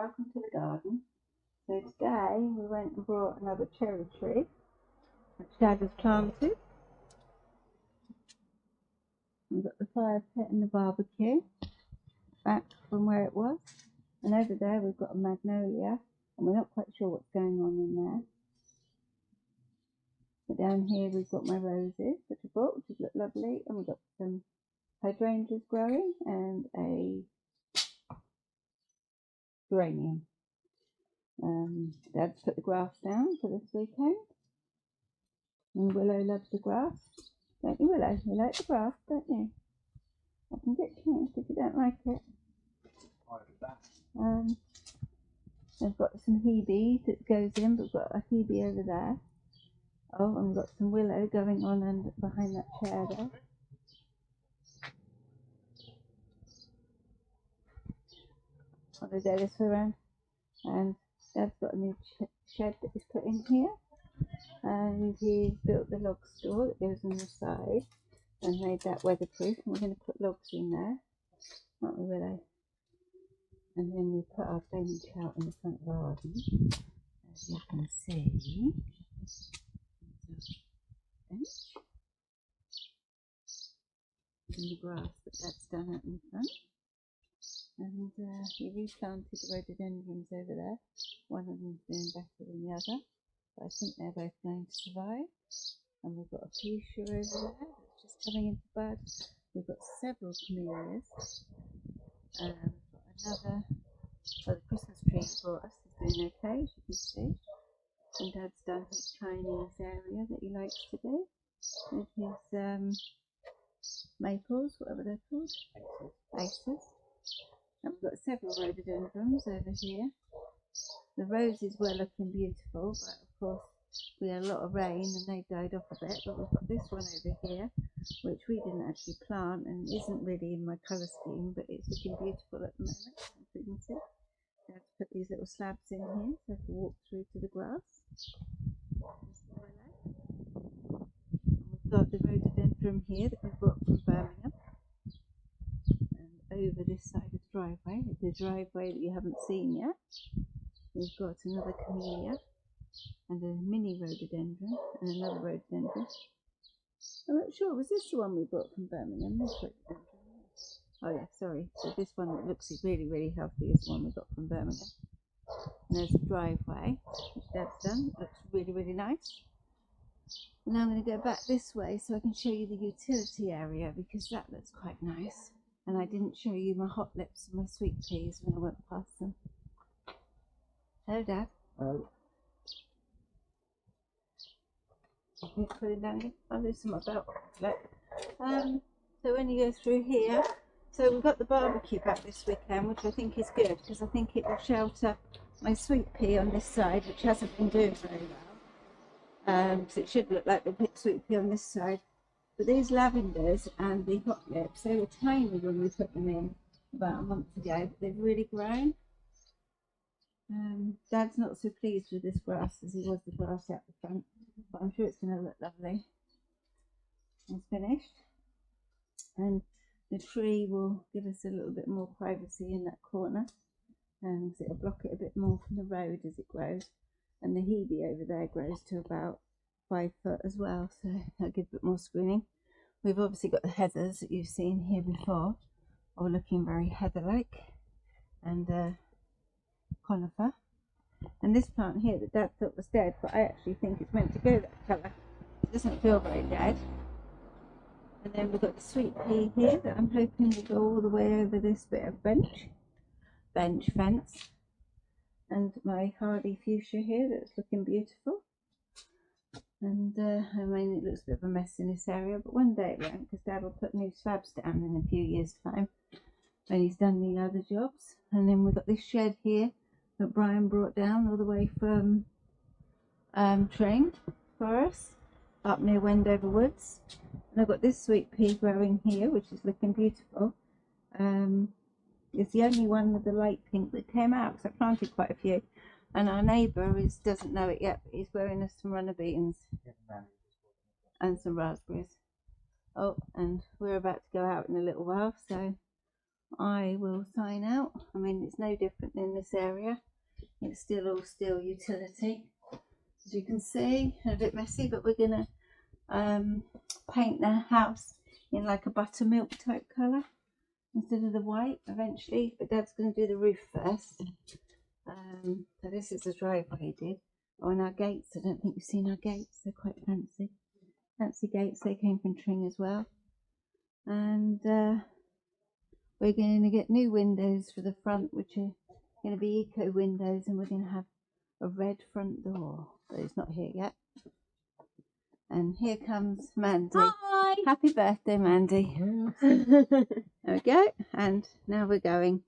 welcome to the garden. So today we went and brought another cherry tree which Dad has planted. We've got the fire pit and the barbecue back from where it was, and over there we've got a magnolia, and we're not quite sure what's going on in there. But down here we've got my roses which I bought, which look lovely, and we've got some hydrangeas growing and a geranium. Dad's put the grass down for this weekend, and Willow loves the grass, don't you, Willow? You like the grass, don't you? I can get changed if you don't like it. We've got some hebe that goes in, but we've got a hebe over there. Oh, and we've got some willow going on and behind that chair there. Holiday this way around. And Dad's got a new shed that he's put in here, and he's built the log store that goes on the side and made that weatherproof, and we're going to put logs in there, aren't we, Willow? And then we put our bench out in the front garden, as you can see. Bench and the grass that Dad's done out in the front. And he replanted the rhododendrons over there. One of them's doing better than the other, but I think they're both going to survive. And we've got a fuchsia over there that's just coming into bud. We've got several camellias. Another, the Christmas tree he brought us is doing okay, as you can see. And Dad's done his Chinese area that he likes to do with his maples, whatever they're called, aces. And we've got several rhododendrons over here. The roses were looking beautiful, but of course we had a lot of rain and they died off a bit. But we've got this one over here, which we didn't actually plant and isn't really in my colour scheme, but it's looking beautiful at the moment, as you can see. I have to put these little slabs in here so I can walk through to the grass. We've got the rhododendron here that we brought from Birmingham. Over this side of the driveway that you haven't seen yet, we've got another camellia and a mini rhododendron and another rhododendron. I'm not sure, was this the one we brought from Birmingham? This rhododendron. Oh yeah, sorry. So this one that looks really, really healthy is the one we got from Birmingham. And there's the driveway which Dad's done. It looks really, really nice. And now I'm going to go back this way so I can show you the utility area, because that looks quite nice. And I didn't show you my hot lips and my sweet peas when I went past them. Hello, Dad. Oh. You put it down again. I'll loosen my belt. So when you go through here, so we've got the barbecue back this weekend, which I think is good, because I think it will shelter my sweet pea on this side, which hasn't been doing very well. So it should look like the sweet pea on this side. But these lavenders and the hot lips, they were tiny when we put them in about a month ago, but they've really grown. Dad's not so pleased with this grass as he was the grass out the front, but I'm sure it's going to look lovely. It's finished. And the tree will give us a little bit more privacy in that corner, because it'll block it a bit more from the road as it grows. And the hebe over there grows to about 5 foot as well, so that'll give a bit more screening. We've obviously got the heathers that you've seen here before, all looking very heather-like, and conifer. And this plant here that Dad thought was dead, but I actually think it's meant to go that colour. It doesn't feel very dead. And then we've got the sweet pea here that I'm hoping will go all the way over this bit of bench fence. And my hardy fuchsia here that's looking beautiful. And I mean, it looks a bit of a mess in this area, but one day it won't, because Dad will put new slabs down in a few years' time when he's done the other jobs. And then we've got this shed here that Brian brought down all the way from Tring for us, up near Wendover Woods. And I've got this sweet pea growing here, which is looking beautiful. It's the only one with the light pink that came out, because I planted quite a few. And our neighbour doesn't know it yet, but he's growing us some runner beans and some raspberries. Oh, and we're about to go out in a little while, so I will sign out. I mean, it's no different in this area. It's still all steel utility, as you can see. A bit messy, but we're gonna paint the house in like a buttermilk type colour instead of the white eventually, but Dad's going to do the roof first. So this is the driveway he did. Oh, and our gates, I don't think you've seen our gates. They're quite fancy gates. They came from Tring as well. And we're going to get new windows for the front, which are going to be eco windows, and we're going to have a red front door, but it's not here yet. And here comes Mandy. Hi! Happy birthday, Mandy. There we go. And now we're going.